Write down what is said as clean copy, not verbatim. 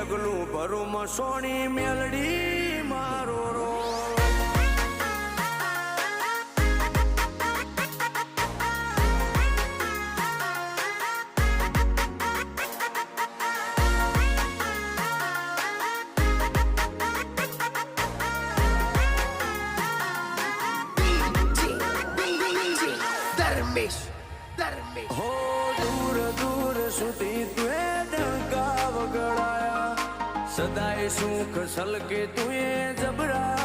ડગલું ભરું મસોણી મેલડી મારો રો हो दूर दूर सुधी तुए डंका वगड़ाया सदाए सुख सलके तुए जबरा